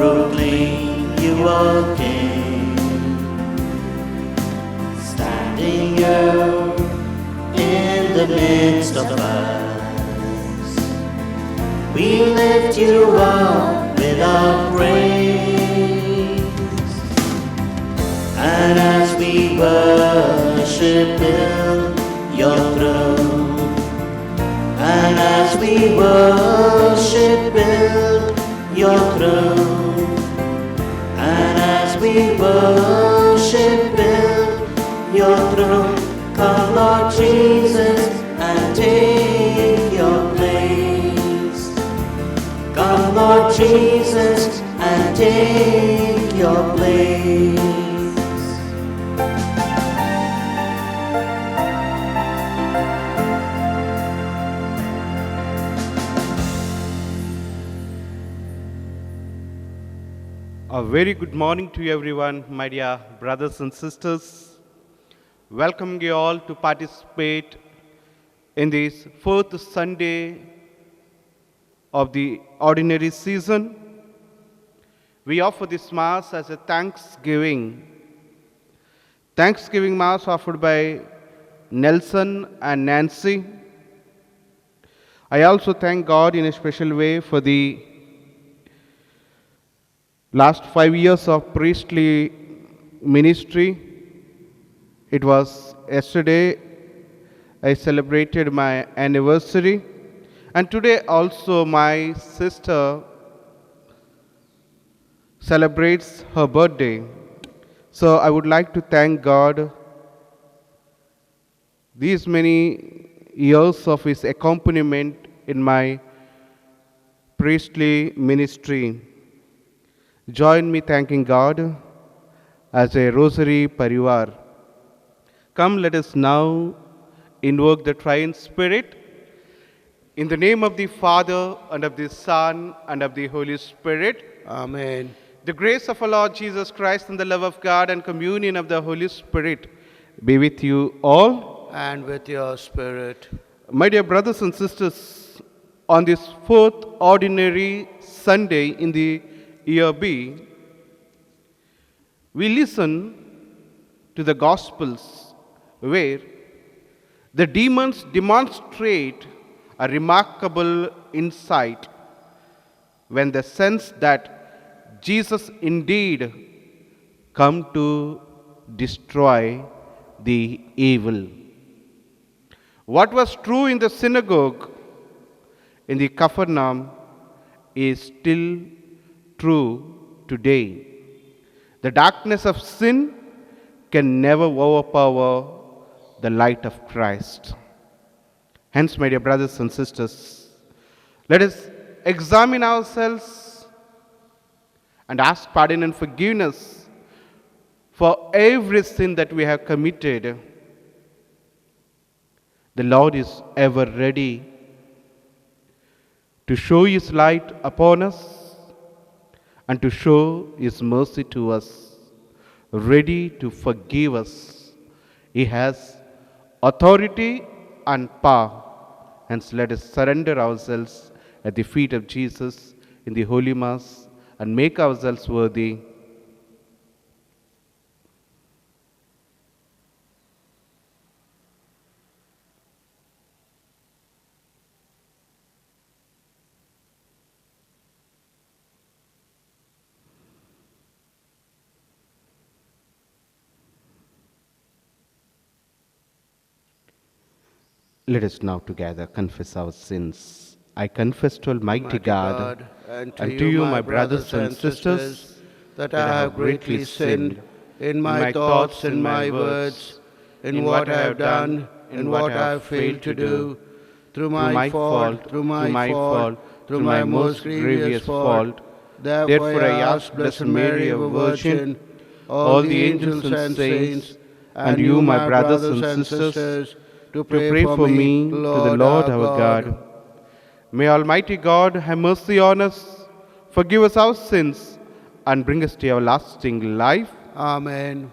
proclaim you are King. Standing here in the midst of us, we lift you up with our praise. And as we worship build your throne, and as we worship build your throne, and as we worship build your throne, come Lord Jesus and take your place. Come Lord Jesus and take your place. A very good morning to everyone, my dear brothers and sisters. Welcoming you all to participate in this fourth Sunday of the ordinary season. We offer this Mass as a Thanksgiving Mass offered by Nelson and Nancy. I also thank God in a special way for the last 5 years of priestly ministry. It was yesterday I celebrated my anniversary, and today also my sister celebrates her birthday. So I would like to thank God these many years of His accompaniment in my priestly ministry. Join me thanking God as a Rosary Parivar. Come, let us now invoke the Triune Spirit. In the name of the Father, and of the Son, and of the Holy Spirit. Amen. The grace of our Lord Jesus Christ and the love of God and communion of the Holy Spirit be with you all. And with your spirit. My dear brothers and sisters, on this fourth ordinary Sunday in the Year B, we listen to the Gospels where the demons demonstrate a remarkable insight when they sense that Jesus indeed come to destroy the evil. What was true in the synagogue in the Capernaum is still true today. The darkness of sin can never overpower the light of Christ. Hence, my dear brothers and sisters, let us examine ourselves and ask pardon and forgiveness for every sin that we have committed. The Lord is ever ready to show His light upon us and to show His mercy to us, ready to forgive us. He has authority and power. Hence, let us surrender ourselves at the feet of Jesus in the Holy Mass and make ourselves worthy. Let us now together confess our sins. I confess to Almighty God and to you, my brothers and sisters, that I have greatly sinned in my thoughts, in my words, in what I have done, in what I have failed to do, through my fault, through my most grievous fault. Therefore I ask Blessed Mary, ever Virgin, all the angels and saints, and you, my brothers and sisters, to pray for me to the Lord our God. May Almighty God have mercy on us, forgive us our sins, and bring us to everlasting life. Amen.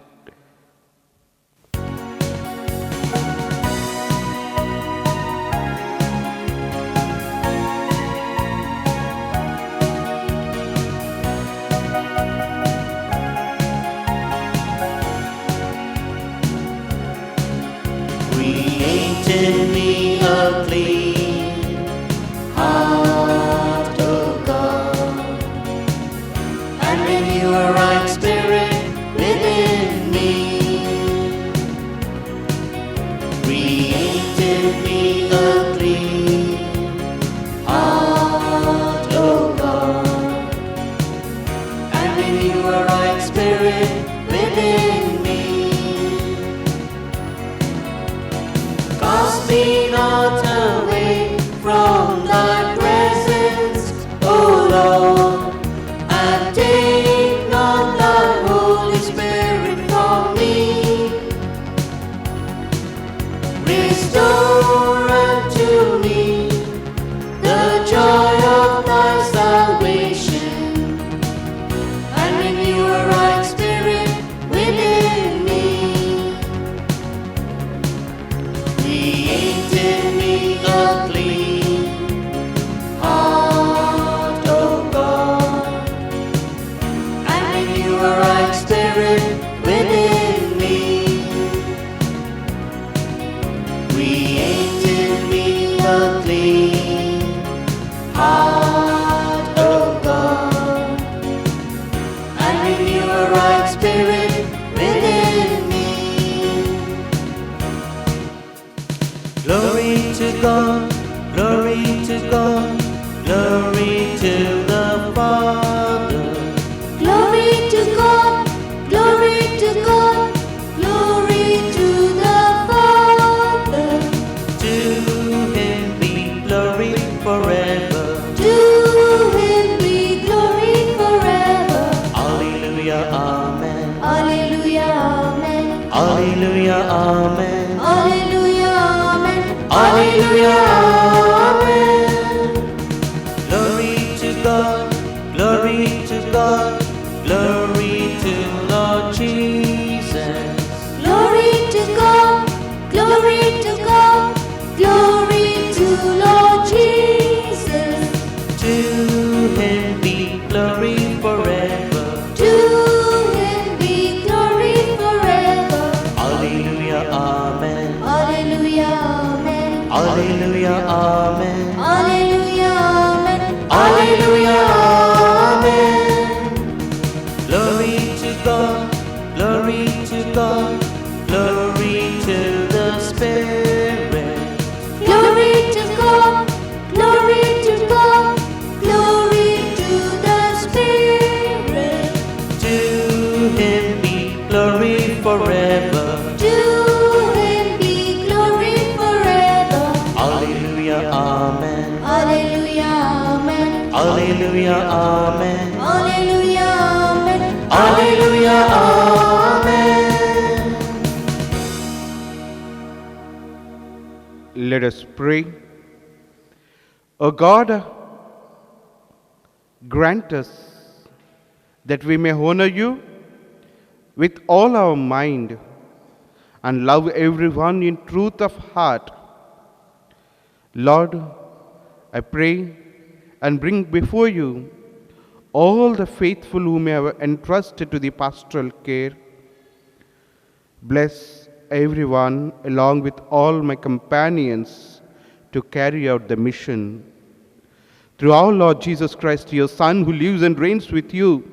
him be glory forever. To him be glory forever. Alleluia, amen. Alleluia, amen. Alleluia, amen. Alleluia, amen. Alleluia, amen. Glory to God, glory to God, glory to the Spirit. Glory to God, glory to God, glory to the Spirit. To him be glory forever. To him be glory forever. Alleluia, amen. Alleluia, amen. Alleluia, amen. Alleluia, amen. Alleluia, amen. Let us pray. O God, grant us that we may honor you with all our mind and love everyone in truth of heart. Lord, I pray and bring before you all the faithful whom you have entrusted to the pastoral care. Bless everyone along with all my companions to carry out the mission. Through our Lord Jesus Christ, your Son, who lives and reigns with you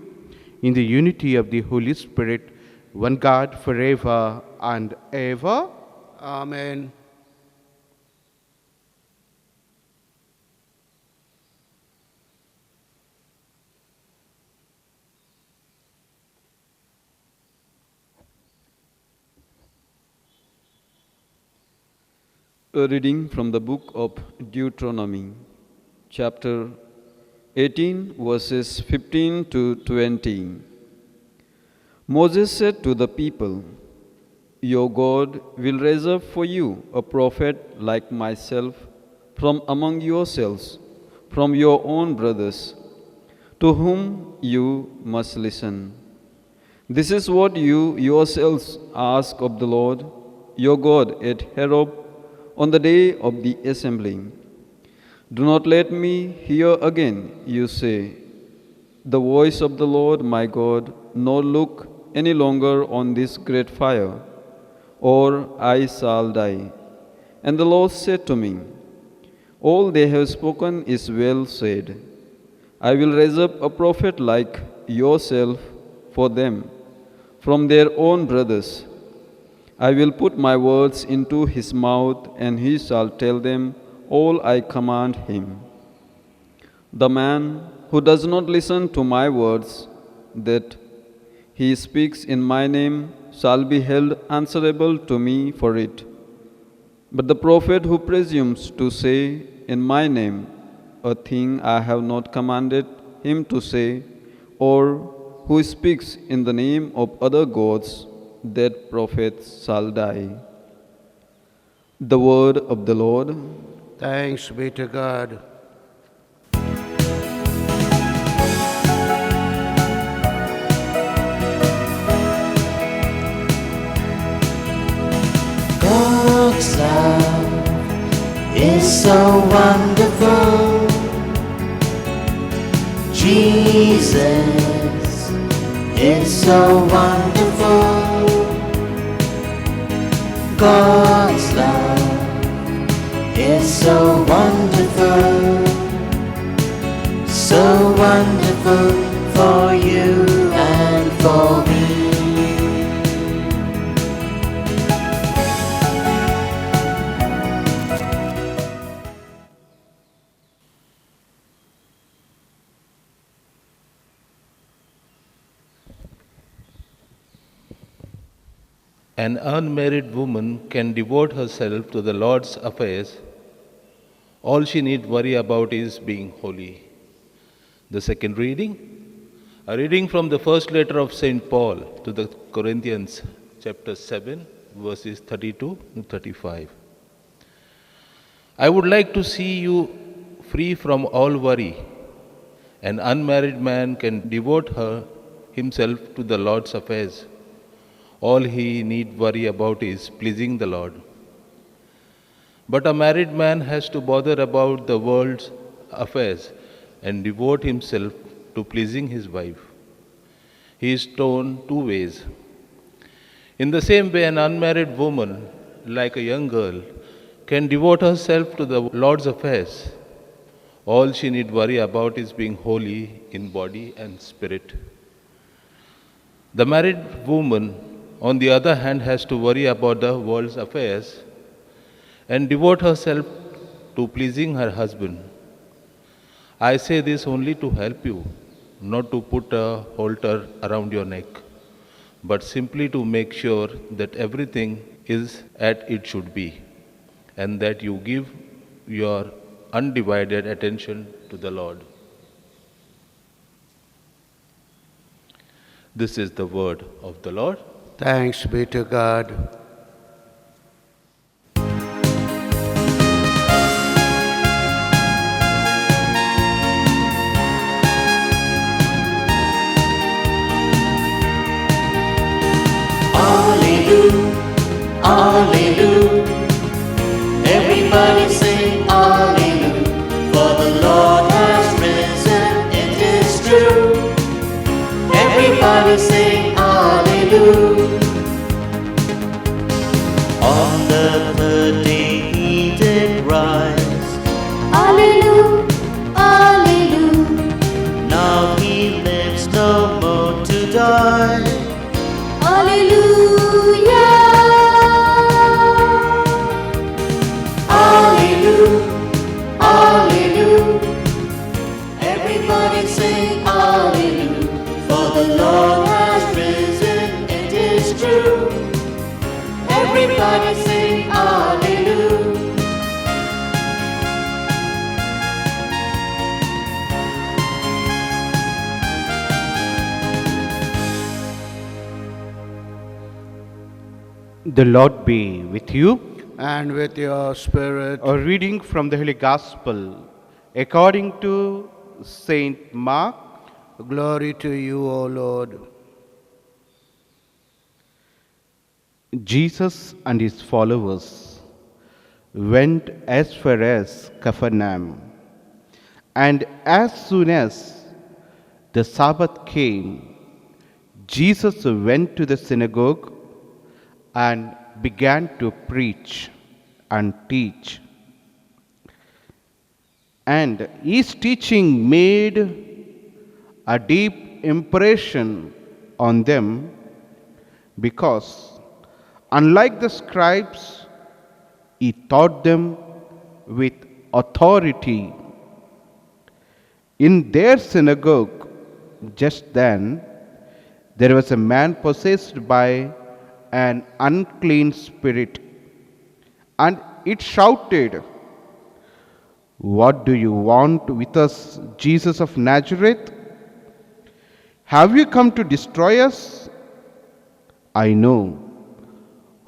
in the unity of the Holy Spirit, one God forever and ever. Amen. A reading from the book of Deuteronomy, chapter 18, verses 15 to 20. Moses said to the people, "Your God will raise up for you a prophet like myself from among yourselves, from your own brothers, to whom you must listen. This is what you yourselves ask of the Lord, your God, at Horeb on the day of the assembly. Do not let me hear again, you say, the voice of the Lord my God, nor look any longer on this great fire, or I shall die." And the Lord said to me, "All they have spoken is well said. I will raise up a prophet like yourself for them, from their own brothers. I will put my words into his mouth, and he shall tell them all I command him. The man who does not listen to my words, that he speaks in my name, shall be held answerable to me for it. But the prophet who presumes to say in my name a thing I have not commanded him to say, or who speaks in the name of other gods, that prophet shall die." The word of the Lord. Thanks be to God. God's love is so wonderful. Jesus is so wonderful. God's love is so wonderful. So wonderful for you and for me. An unmarried woman can devote herself to the Lord's affairs. All she need worry about is being holy. The second reading, a reading from the first letter of St. Paul to the Corinthians, chapter 7, verses 32 to 35. I would like to see you free from all worry. An unmarried man can devote himself to the Lord's affairs. All he need worry about is pleasing the Lord. But a married man has to bother about the world's affairs and devote himself to pleasing his wife. He is torn two ways. In the same way, an unmarried woman, like a young girl, can devote herself to the Lord's affairs. All she need worry about is being holy in body and spirit. The married woman, on the other hand, has to worry about the world's affairs and devote herself to pleasing her husband. I say this only to help you, not to put a halter around your neck, but simply to make sure that everything is as it should be, and that you give your undivided attention to the Lord. This is the word of the Lord. Thanks be to God. Alleluia, Alleluia. Everybody sing Alleluia, for the Lord has risen, it is true. Everybody sing Alleluia. On the third day he did rise, Alleluia, Alleluia, now he lives no more to die. Alleluia, Alleluia, Alleluia. Everybody sing Alleluia, for the Lord has risen, it is true. Everybody sing Alleluia. The Lord be with you. And with your spirit. A reading from the Holy Gospel according to Saint Mark. Glory to you, O Lord. Jesus and his followers went as far as Capernaum, and as soon as the Sabbath came, Jesus went to the synagogue and began to preach and teach. And his teaching made a deep impression on them, because, unlike the scribes, he taught them with authority. In their synagogue, just then, there was a man possessed by an unclean spirit, and it shouted, "What do you want with us, Jesus of Nazareth? Have you come to destroy us? I know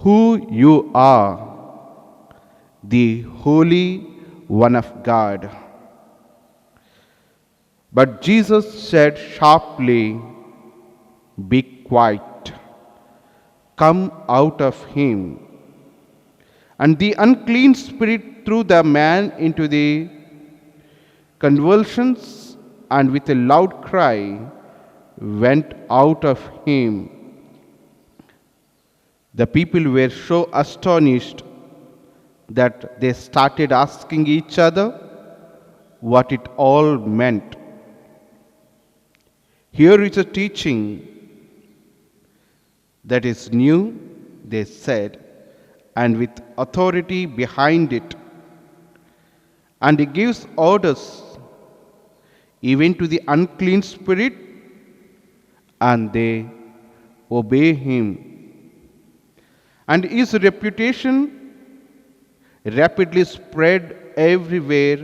who you are, the Holy One of God." But Jesus said sharply, "Be quiet. Come out of him." And the unclean spirit threw the man into the convulsions, and with a loud cry went out of him. The people were so astonished that they started asking each other what it all meant. "Here is a teaching that is new," they said, "and with authority behind it. And he gives orders even to the unclean spirit, and they obey him." And his reputation rapidly spread everywhere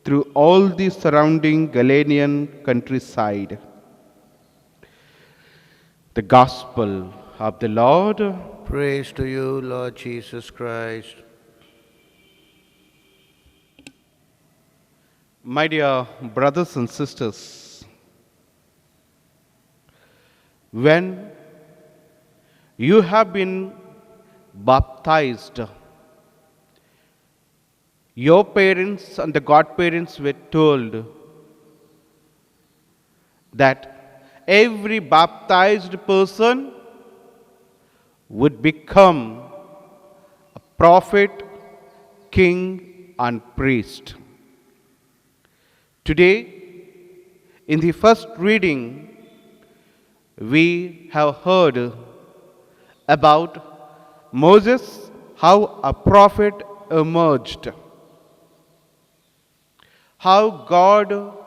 through all the surrounding Galilean countryside. The Gospel of the Lord. Praise to you, Lord Jesus Christ. My dear brothers and sisters, when you have been baptized, Your parents and the godparents were told that every baptized person would become a prophet, king, and priest. Today, in the first reading, we have heard about Moses, how a prophet emerged, how God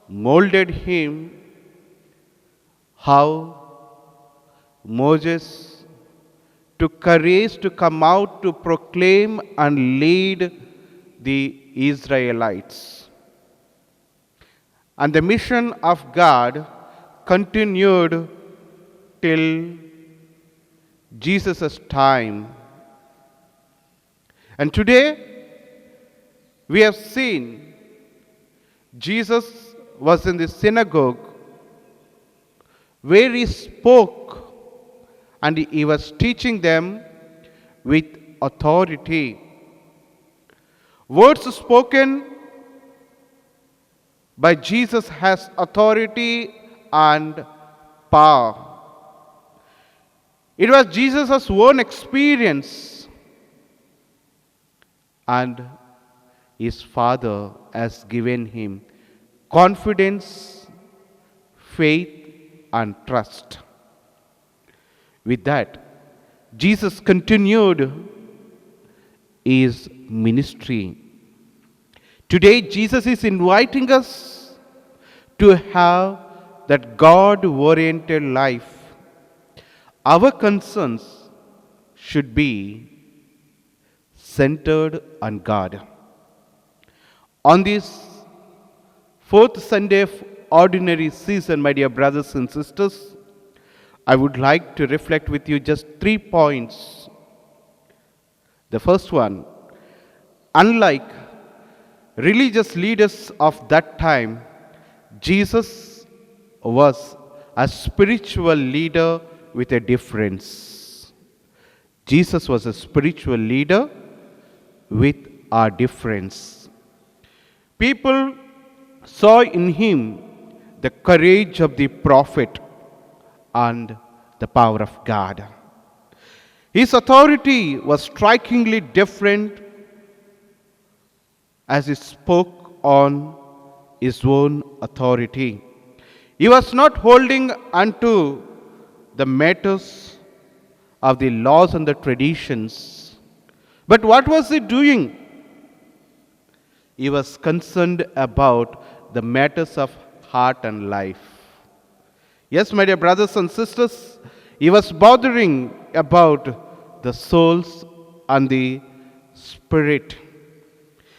molded him, how Moses took courage to come out to proclaim and lead the Israelites. And the mission of God continued till Jesus' time. And today, we have seen Jesus was in the synagogue where he spoke and he was teaching them with authority. Words spoken by Jesus has authority and power. It was Jesus' own experience, and his Father has given him confidence, faith, and trust. With that, Jesus continued his ministry. Today, Jesus is inviting us to have that God-oriented life. Our concerns should be centered on God. On this fourth Sunday of ordinary season, my dear brothers and sisters, I would like to reflect with you just 3 points. The first one, unlike religious leaders of that time, Jesus was a spiritual leader with a difference. Jesus was a spiritual leader with a difference. People saw in him the courage of the prophet and the power of God. His authority was strikingly different as he spoke on his own authority. He was not holding unto the matters of the laws and the traditions. But what was he doing? He was concerned about the matters of heart and life. Yes, my dear brothers and sisters, he was bothering about the souls and the spirit.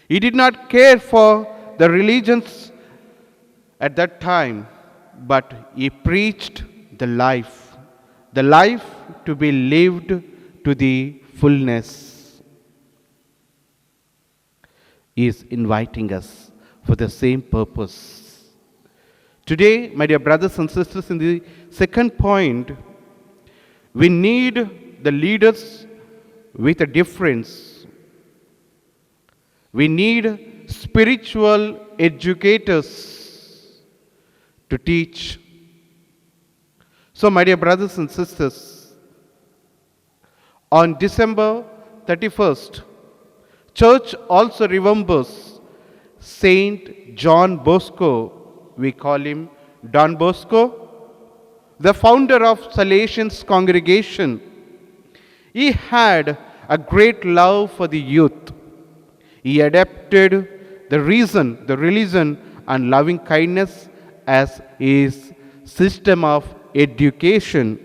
He did not care for the religions at that time, but he preached the life to be lived to the fullness. He is inviting us for the same purpose. Today, my dear brothers and sisters, in the second point, we need the leaders with a difference. We need spiritual educators to teach. So, my dear brothers and sisters, on December 31st, Church also remembers Saint John Bosco. We call him Don Bosco, the founder of Salesians congregation. He had a great love for the youth. He adapted the religion and loving kindness as his system of education.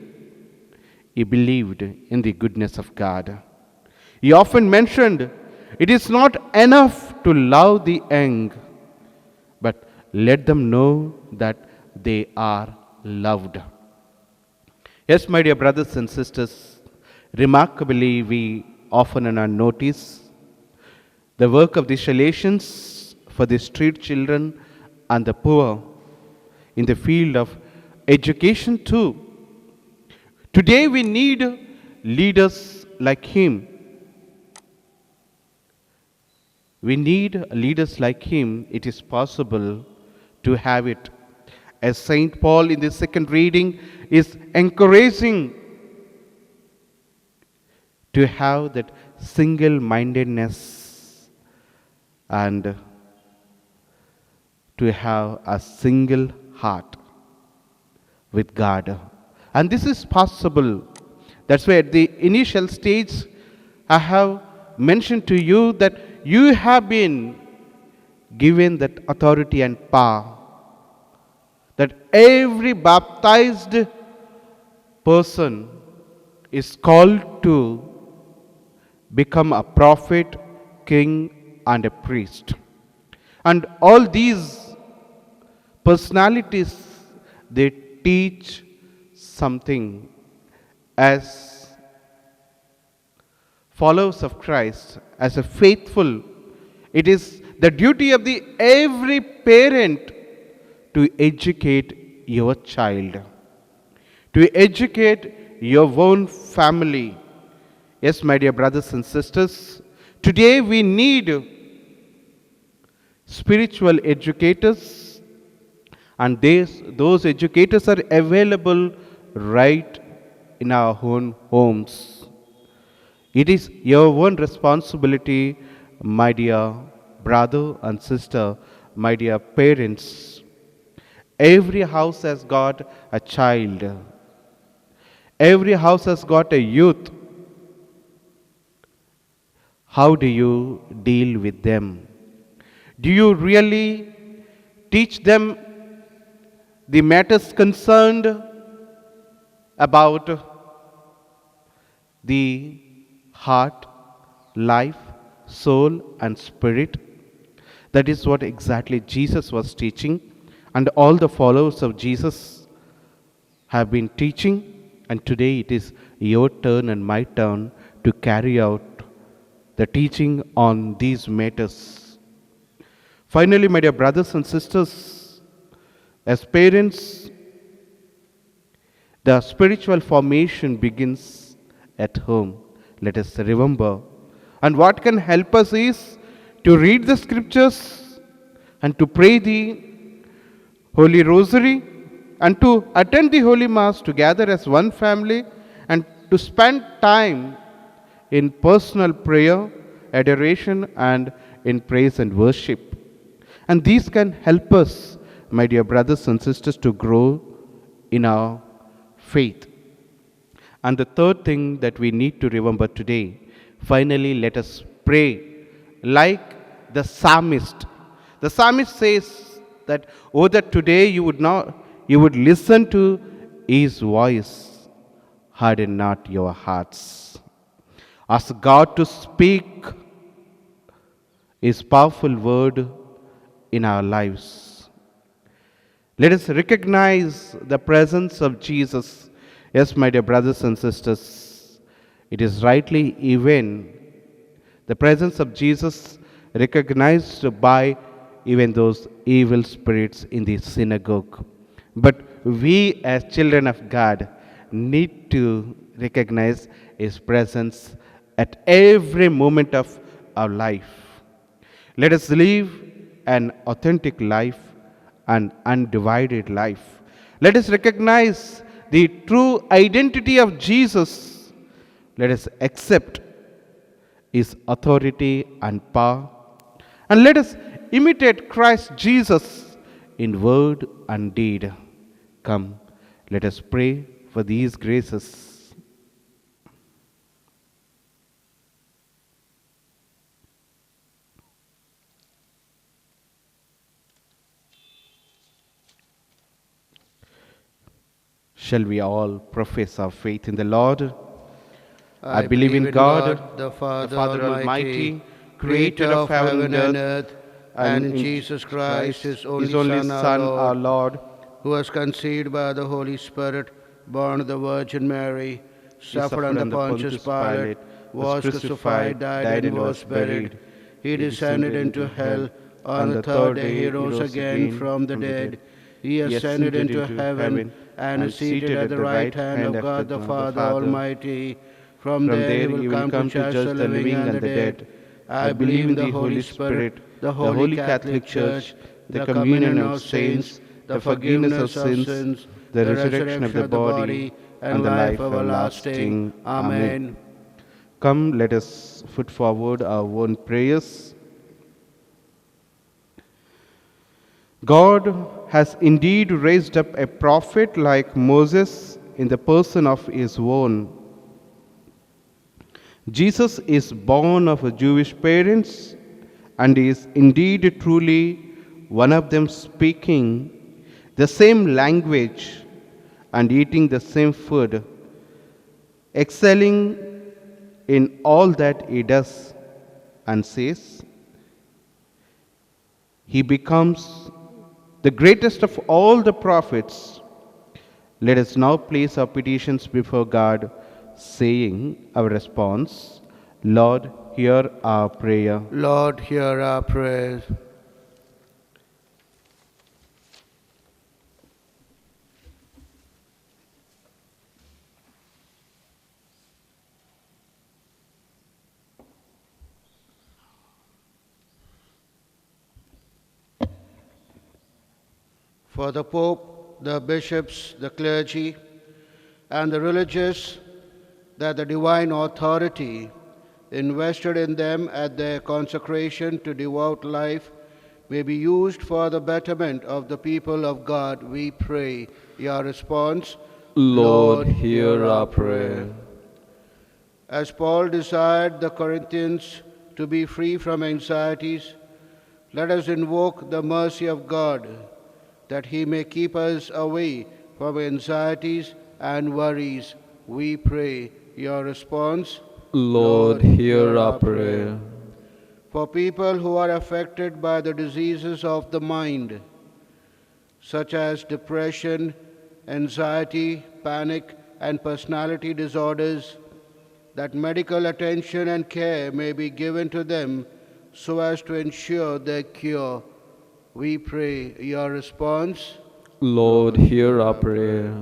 He believed in the goodness of God. He often mentioned, it is not enough to love the young, but let them know that they are loved. Yes, my dear brothers and sisters, remarkably, we often notice the work of the Salesians for the street children and the poor in the field of education too. Today we need leaders like him. We need leaders like him. It is possible to have it. As Saint Paul in the second reading is encouraging to have that single-mindedness and to have a single heart with God. And this is possible. That's why at the initial stage I have mentioned to you that you have been given that authority and power. That every baptized person is called to become a prophet, king, and a priest. And all these personalities, they teach something. As followers of Christ, as a faithful, it is the duty of the every parent to educate your child, to educate your own family. Yes, my dear brothers and sisters, today we need spiritual educators, and those educators are available right in our own homes. It is your own responsibility, my dear brother and sister, my dear parents. Every house has got a child. Every house has got a youth. How do you deal with them? Do you really teach them the matters concerned about the heart, life, soul, and spirit? That is what exactly Jesus was teaching, and all the followers of Jesus have been teaching. And today it is your turn and my turn to carry out the teaching on these matters. Finally, my dear brothers and sisters, as parents, the spiritual formation begins at home. Let us remember. And what can help us is to read the scriptures and to pray the Holy Rosary and to attend the Holy Mass together as one family and to spend time in personal prayer, adoration, and in praise and worship. And these can help us, my dear brothers and sisters, to grow in our faith. And the third thing that we need to remember today, finally, let us pray like the psalmist. The psalmist says that, oh, that today you would listen to his voice, harden not your hearts. Ask God to speak his powerful word in our lives. Let us recognize the presence of Jesus. Yes, my dear brothers and sisters, it is rightly even the presence of Jesus recognized by even those evil spirits in the synagogue. But we as children of God need to recognize his presence at every moment of our life. Let us live an authentic life, an undivided life. Let us recognize the true identity of Jesus. Let us accept his authority and power. And let us imitate Christ Jesus in word and deed. Come, let us pray for these graces. Shall we all profess our faith in the Lord? I believe in God, the Father, Almighty, creator of heaven and earth, and in Jesus Christ, his only Son, our Lord, who was conceived by the Holy Spirit, born of the Virgin Mary, suffered under Pontius Pilate, was crucified, died, and was buried. He descended into hell. On the third day he rose again from the dead. He ascended into heaven and is seated at the right hand of God the Father Almighty. From there he will come to judge the living and the dead. I believe in the Holy Spirit, the Holy Catholic Church, the communion of saints, the forgiveness of sins, the resurrection of the body, and the life everlasting. Amen. Come, let us put forward our own prayers. God has indeed raised up a prophet like Moses in the person of his own. Jesus is born of Jewish parents and is indeed truly one of them, speaking the same language and eating the same food, excelling in all that he does and says. He becomes the greatest of all the prophets. Let us now place our petitions before God, saying our response, Lord, hear our prayer. Lord, hear our prayers. For the Pope, the bishops, the clergy, and the religious, that the divine authority invested in them at their consecration to devout life may be used for the betterment of the people of God, we pray. Your response, Lord, hear our prayer. As Paul desired the Corinthians to be free from anxieties, let us invoke the mercy of God, that he may keep us away from anxieties and worries. We pray. Your response, Lord, hear our prayer. For people who are affected by the diseases of the mind, such as depression, anxiety, panic, and personality disorders, that medical attention and care may be given to them so as to ensure their cure. We pray. Your response, Lord, hear our prayer.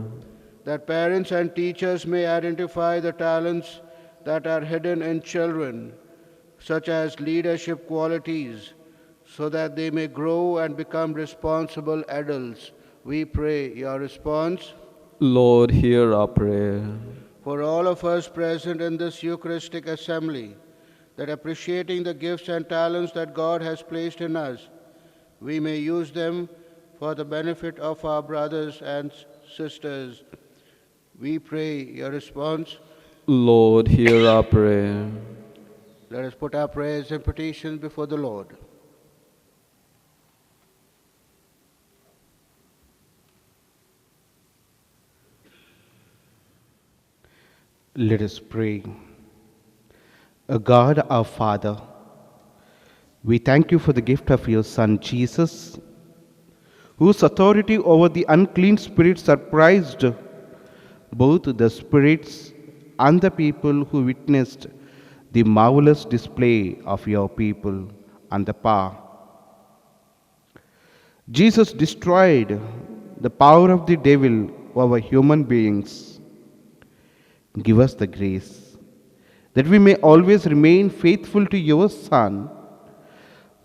that parents and teachers may identify the talents that are hidden in children, such as leadership qualities, so that they may grow and become responsible adults. We pray. Your response, Lord, hear our prayer. for all of us present in this Eucharistic assembly, that appreciating the gifts and talents that God has placed in us, we may use them for the benefit of our brothers and sisters. We pray. Your response, Lord, hear our prayer. let us put our prayers and petitions before the Lord. Let us pray. O God, our Father, we thank you for the gift of your Son, Jesus, whose authority over the unclean spirits surprised both the spirits and the people who witnessed the marvelous display of your people and the power. Jesus destroyed the power of the devil over human beings. Give us the grace that we may always remain faithful to your Son.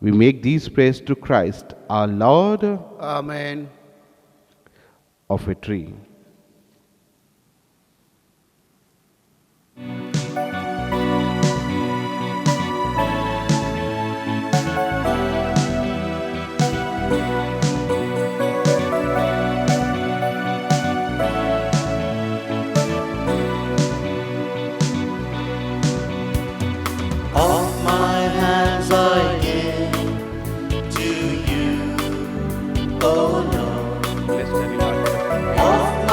We make these prayers to Christ, our Lord. Amen. Of a tree. All my hands I give to you, O Lord. Of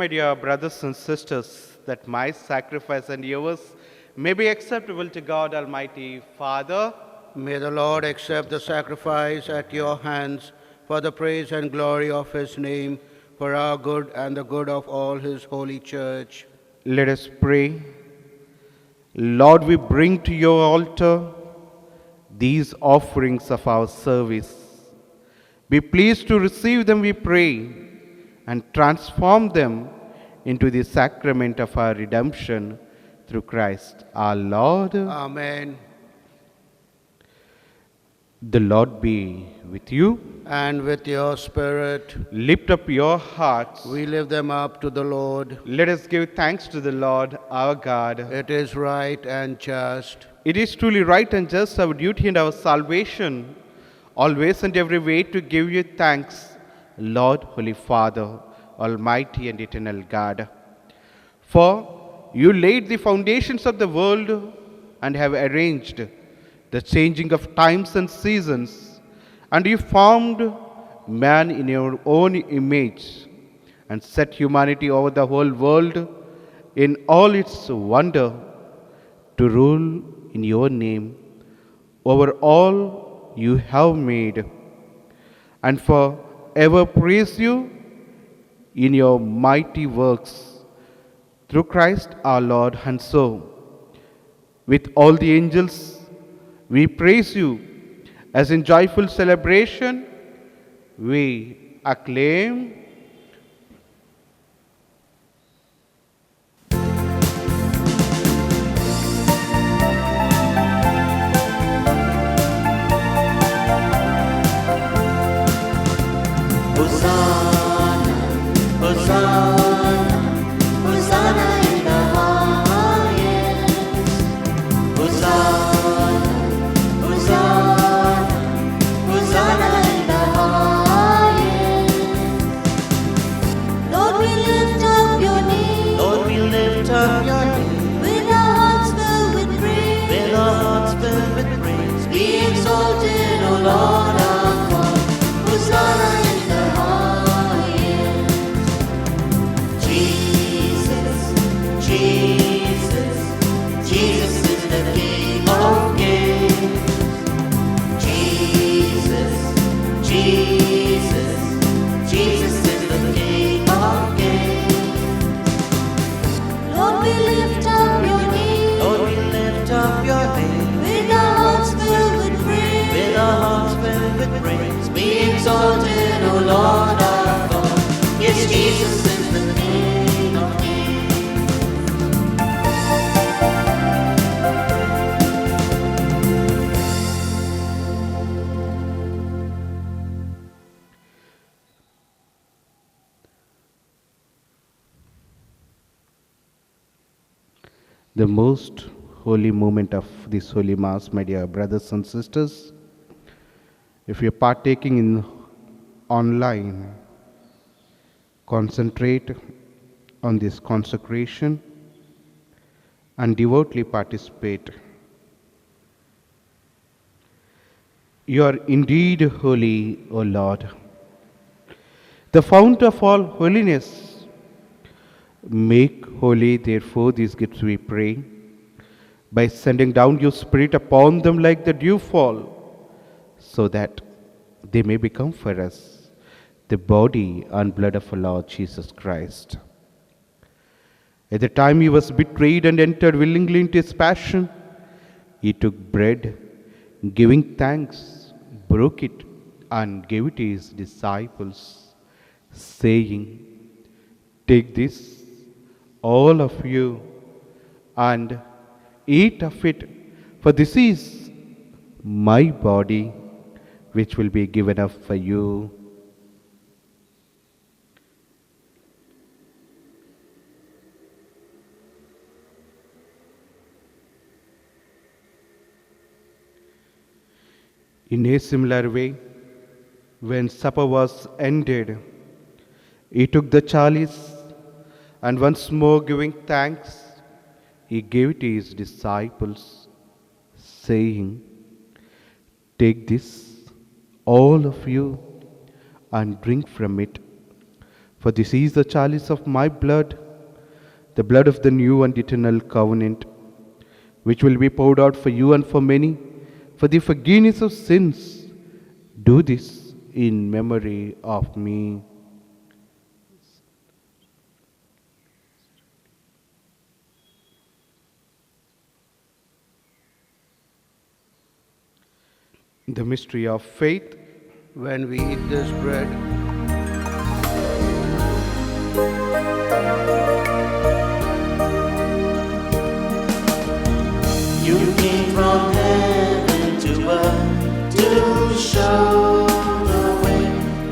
my dear brothers and sisters, that my sacrifice and yours may be acceptable to God Almighty Father. May the Lord accept the sacrifice at your hands for the praise and glory of his name, for our good and the good of all his holy church. Let us pray. Lord, we bring to your altar these offerings of our service. Be pleased to receive them, we pray, and transform them into the sacrament of our redemption through Christ our Lord. Amen. The Lord be with you. And with your spirit, Lift up your hearts. we lift them up to the Lord. Let us give thanks to the Lord our God. It is right and just. It is truly right and just, our duty and our salvation, always and every way to give you thanks, Lord, Holy Father, Almighty and eternal God. For you laid the foundations of the world and have arranged the changing of times and seasons, and you formed man in your own image and set humanity over the whole world in all its wonder to rule in your name over all you have made, and for ever praise you in your mighty works through Christ our Lord. And so, with all the angels, we praise you as in joyful celebration we acclaim. Hosanna, Hosanna, Hosanna in the highest. Hosanna, Hosanna, Hosanna in the highest. Lord, we lift up your name. Lord, we lift up your name. With our hearts filled with praise. With our hearts filled with praise, be exalted, O Lord our God. Hosanna in the highest. Jesus, Jesus, Jesus is the King of kings. Jesus, Jesus, Jesus is the King of kings. Lord, we lift up your name. Lord, we lift up your name. With our hearts filled with praise. With our hearts filled with praise, be exalted, O Lord our God. Yes, Jesus is the King of kings. The most holy moment of this Holy Mass, my dear brothers and sisters, if you're partaking in online, concentrate on this consecration and devoutly participate. You are indeed holy, O Lord, the fount of all holiness. Make holy, therefore, these gifts, we pray, by sending down your Spirit upon them like the dewfall, so that they may become for us the body and blood of our Lord Jesus Christ. At the time he was betrayed and entered willingly into his passion, he took bread, giving thanks, broke it, and gave it to his disciples, saying, "Take this, all of you, and eat of it, for this is my body, which will be given up for you." In a similar way, when supper was ended, he took the chalice, and once more giving thanks, he gave it to his disciples, saying, "Take this, all of you, and drink from it, For this is the chalice of my blood, the blood of the new and eternal covenant, which will be poured out for you and for many, for the forgiveness of sins. Do this in memory of me. The mystery of faith. When we eat this bread You came from heaven to earth to show the way,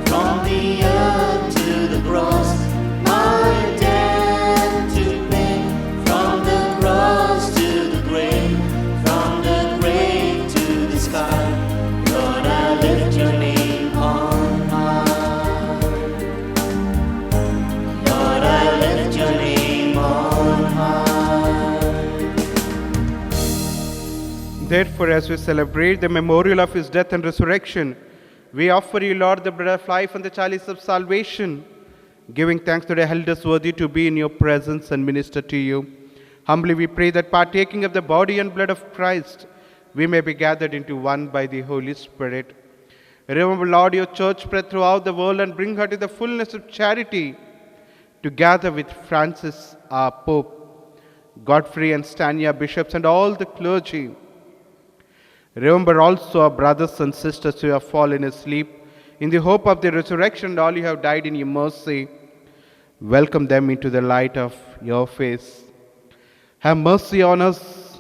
from the earth to the cross, my debt to pay, from the cross to the grave, from the grave to the sky. Lord, I lift your name on high. Lord, I lift your name on high. Therefore, as we celebrate the memorial of his death and resurrection, we offer you, Lord, the bread of life and the chalice of salvation, giving thanks that you held us worthy to be in your presence and minister to you. Humbly we pray that partaking of the body and blood of Christ, we may be gathered into one by the Holy Spirit. Remember, Lord, your church spread throughout the world and bring her to the fullness of charity, together with Francis, our Pope, Godfrey and Stania, bishops, and all the clergy. Remember also our brothers and sisters who have fallen asleep in the hope of the resurrection, and all who have died in your mercy. Welcome them into the light of your face. Have mercy on us.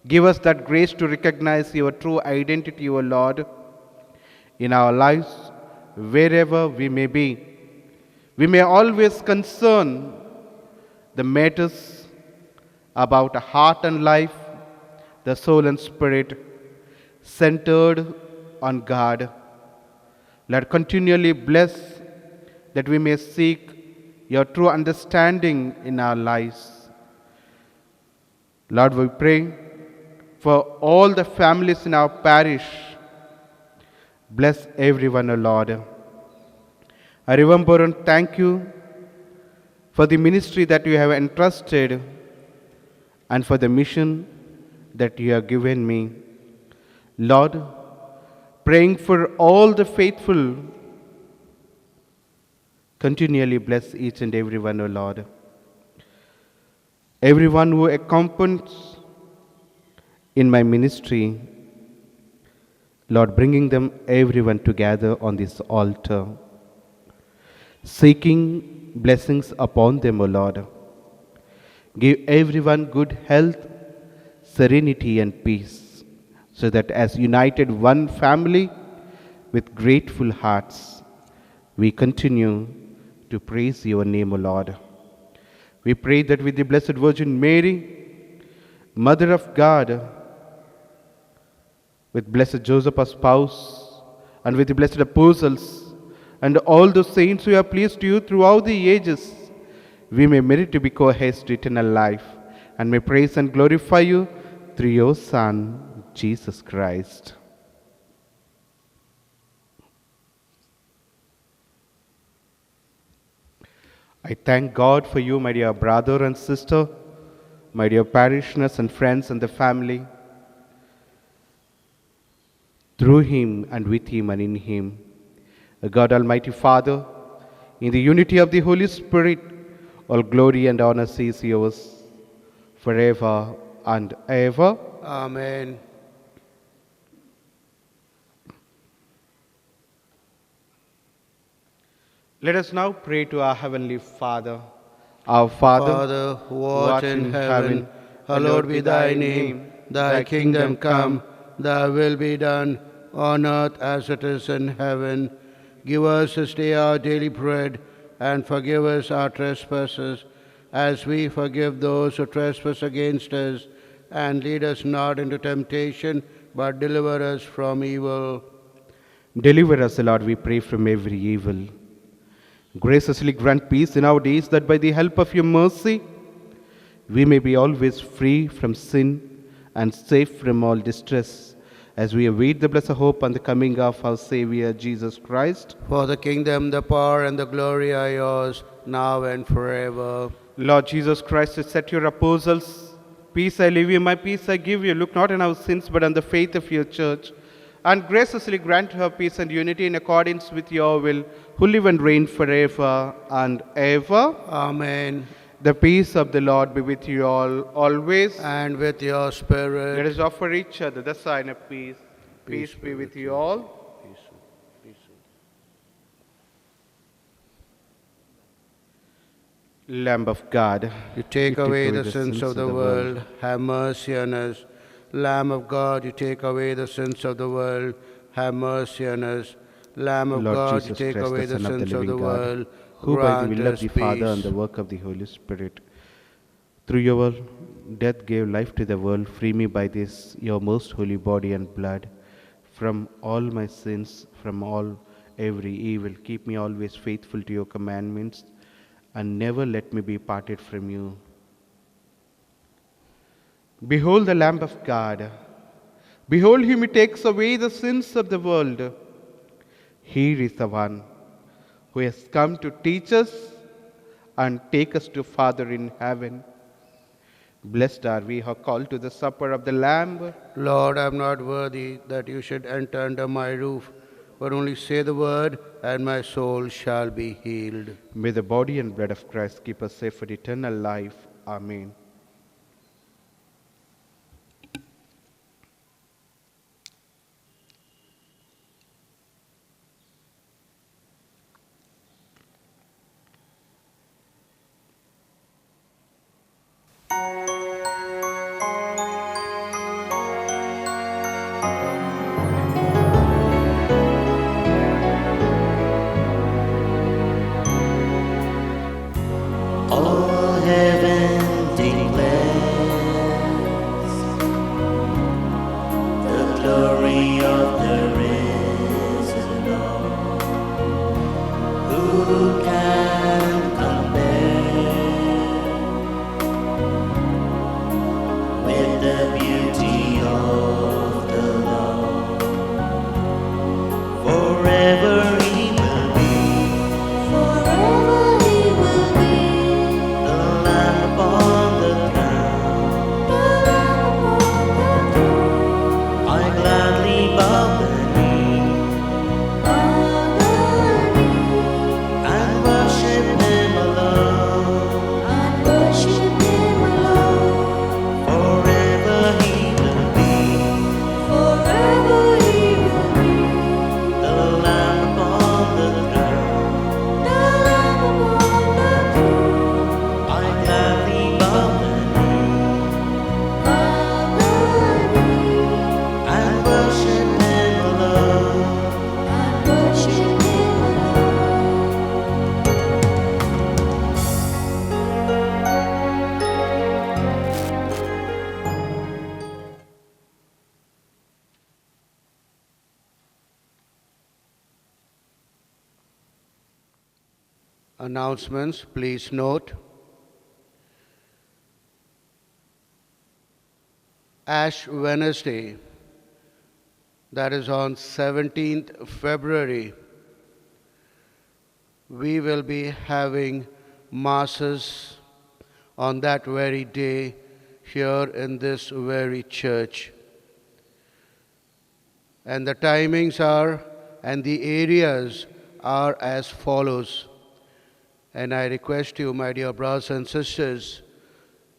Give us that grace to recognize your true identity, O Lord, in our lives, wherever we may be. We may always concern the matters about heart and life, the soul and spirit, centered on God. Lord, continually bless that we may seek your true understanding in our lives. Lord, we pray for all the families in our parish. Bless everyone, O Lord. I remember and thank you for the ministry that you have entrusted and for the mission that you have given me. Lord, praying for all the faithful, continually bless each and every one, O Lord. Everyone who accompanies in my ministry, Lord, bringing them everyone together on this altar, seeking blessings upon them, O Lord. Give everyone good health, serenity and peace, so that as united one family with grateful hearts, we continue to praise your name, O Lord. We pray that with the Blessed Virgin Mary, Mother of God, with Blessed Joseph, our spouse, and with the blessed apostles, and all the saints who have pleased you throughout the ages, we may merit to be co-heirs to eternal life, and may praise and glorify you through your Son, Jesus Christ. I thank God for you, my dear brother and sister, my dear parishioners and friends and the family. Through him and with him and in him, God Almighty Father, in the unity of the Holy Spirit, all glory and honor is yours forever and ever. Amen. Let us now pray to our Heavenly Father. Our Father, who art in heaven, hallowed be thy name. Thy kingdom come, thy will be done, on earth as it is in heaven. Give us this day our daily bread, and forgive us our trespasses, as we forgive those who trespass against us. And lead us not into temptation, but deliver us from evil. deliver us, O Lord, we pray, from every evil. Graciously grant peace in our days, that by the help of your mercy, we may be always free from sin and safe from all distress, as we await the blessed hope and the coming of our Savior Jesus Christ. For the kingdom, the power, and the glory are yours, now and forever. Lord Jesus Christ, you said to your apostles, "Peace I leave you, my peace I give you. Look not on our sins, but on the faith of your church. And graciously grant her peace and unity in accordance with your will, who live and reign forever and ever." Amen. The peace of the Lord be with you all, always. And with your spirit. Let us offer each other the sign of peace. Peace be with you all. Lamb of God, You take away the sins of the world, have mercy on us. Lamb of God, you take away the sins of the world, have mercy on us. Lamb of Lord God, Jesus you take Christ, away the the Son of the sins of the living God, world, who by the grant will of us the Father and peace. the work of the Holy Spirit, through your death gave life to the world, free me by this your most holy body and blood from all my sins, from all every evil. Keep me always faithful to your commandments, and never let me be parted from you. Behold the Lamb of God. Behold him who takes away the sins of the world. Here is the one who has come to teach us and take us to Father in heaven. Blessed are we who are called to the supper of the Lamb. Lord, I am not worthy that you should enter under my roof, but only say the word, and my soul shall be healed. May the body and blood of Christ keep us safe for eternal life. Amen. All heaven declares the glory of the risen Lord. Who can compare with the beauty of the Lord? Forever he will be Forever he will be the Lamb upon the throne. the Lamb upon the throne. I gladly bow the knee and worship him alone. And worship him alone. Forever he will be Forever he will be the Lamb upon the throne. the Lamb upon the throne. I gladly bow the knee and worship him alone. And worship him alone. Announcements, please note. Ash Wednesday, that is on 17th February, we will be having masses on that very day here in this very church. And the timings are and the areas are as follows. And I request you, my dear brothers and sisters,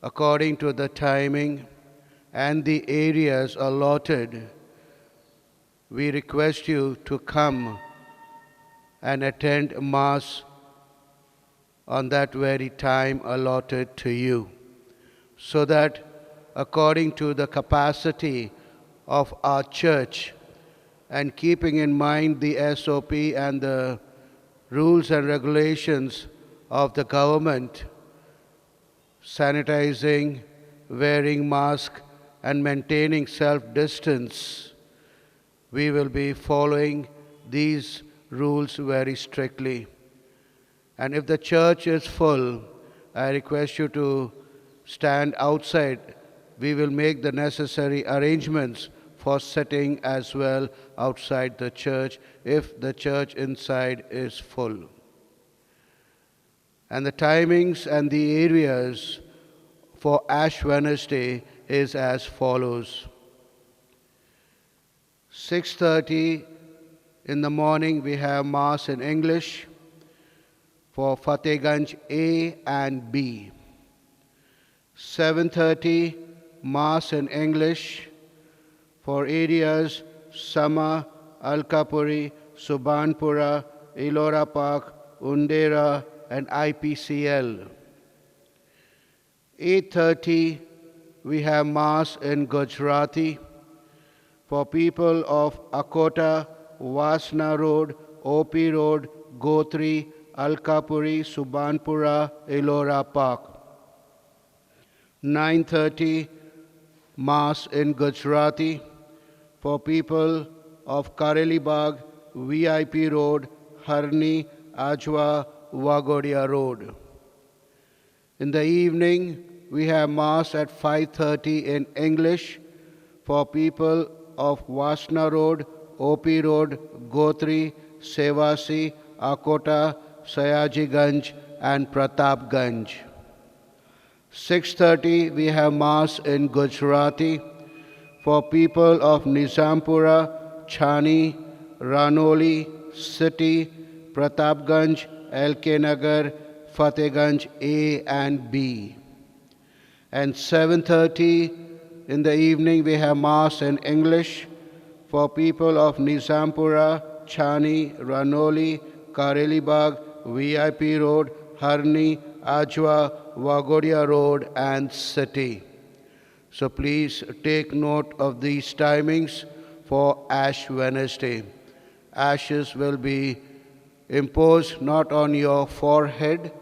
according to the timing and the areas allotted, we request you to come and attend Mass on that very time allotted to you, so that according to the capacity of our church and keeping in mind the SOP and the rules and regulations of the government, sanitizing, wearing mask, and maintaining self-distance, we will be following these rules very strictly. And if the church is full, I request you to stand outside. We will make the necessary arrangements for sitting as well outside the church if the church inside is full. And the timings and the areas for Ash Wednesday is as follows. 6:30 in the morning we have Mass in English for Fatehganj A and B. 7:30 Mass in English for areas Sama, Alkapuri, Subhanpura, Elora Park, Undera and IPCL. 8:30 we have Mass in Gujarati for people of Akota, Vasna Road, OP Road, Gotri, Alkapuri, Subhanpura, Elora Park. 9:30 Mass in Gujarati for people of Kareli Bagh, VIP Road, Harni, Ajwa, Wagodia Road. In the evening, we have Mass at 5:30 in English for people of Vasna Road, OP Road, Gotri, Sevasi, Akota, Sayajiganj and Pratapganj. 6:30 we have Mass in Gujarati for people of Nizampura, Chhani, Ranoli, City, Pratapganj, LK Nagar, Fatehganj A and B. And 7:30 in the evening we have Mass in English for people of Nizampura, Chhani, Ranoli, Kareli Bagh, VIP Road, Harni, Ajwa, Wagodia Road and City. So please take note of these timings for Ash Wednesday. Ashes will be imposed not on your forehead,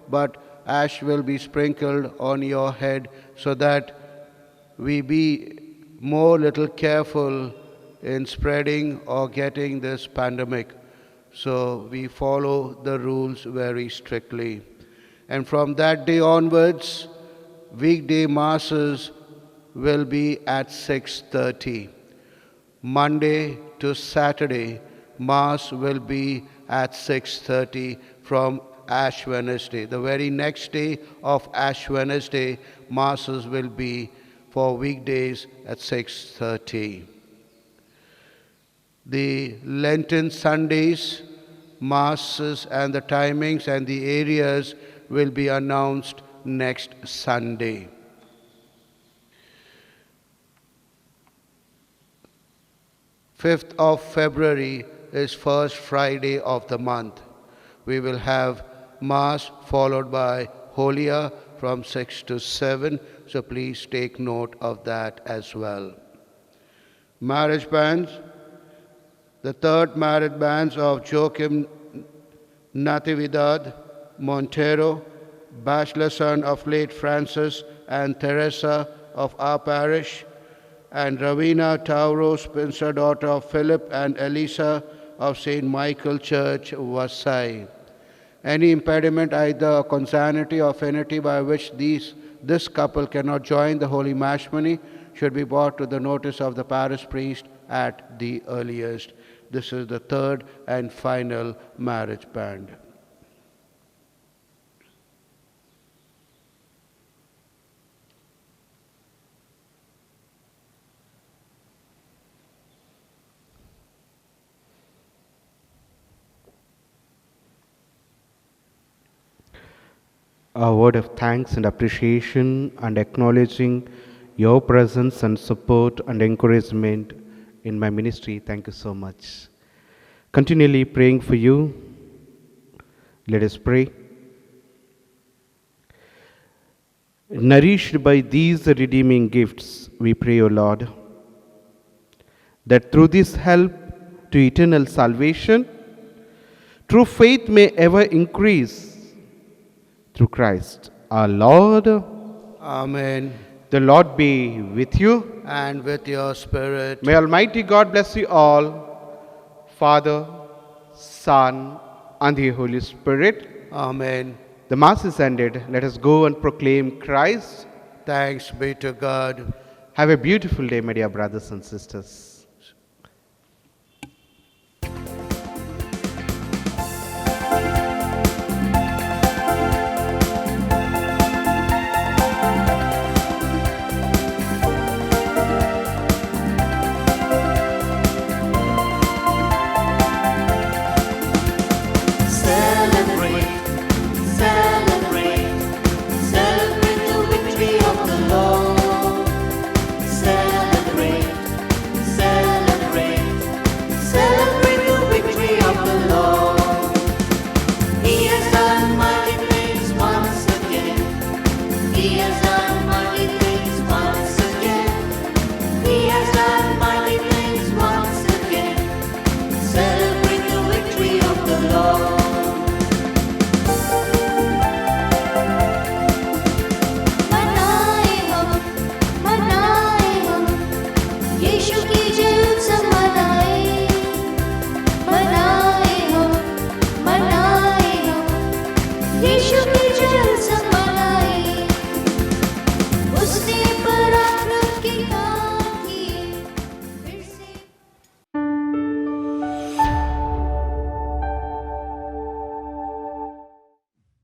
but ash will be sprinkled on your head so that we be more little careful in spreading or getting this pandemic. So we follow the rules very strictly. And from that day onwards, weekday masses will be at 6:30. Monday to Saturday, Mass will be at 6:30 from Ash Wednesday. The very next day of Ash Wednesday, Masses will be for weekdays at 6:30. The Lenten Sundays, Masses and the timings and the areas will be announced next Sunday. February 5th is first Friday of the month. We will have Mass followed by Holia from 6 to 7, so please take note of that as well. Marriage bands. The third marriage bands of Joachim Natividad Montero, bachelor son of late Francis and Teresa of our parish, and Ravina Tauro, spinster daughter of Philip and Elisa of St. Michael Church, Vasai. Any impediment, either consanguinity or affinity, by which this couple cannot join the holy matrimony should be brought to the notice of the parish priest at the earliest. This is the third and final marriage band. A word of thanks and appreciation and acknowledging your presence and support and encouragement in my ministry. Thank you so much. Continually praying for you. Let us pray. Nourished by these redeeming gifts, we pray, O Lord, that through this help to eternal salvation, true faith may ever increase through Christ our Lord. Amen. The Lord be with you. And with your spirit. May Almighty God bless you all, Father, Son, and the Holy Spirit. Amen. The Mass is ended. Let us go and proclaim Christ. Thanks be to God. Have a beautiful day, my dear brothers and sisters. Celebrate, celebrate, celebrate the victory of the Lord. Celebrate, celebrate, celebrate the victory of the Lord. He has done mighty things once again. He has done mighty things once again. He has done mighty things once again. Celebrate the victory of the Lord. मनाए हम यीशु की जय उत्सव मनाए हम यीशु की जय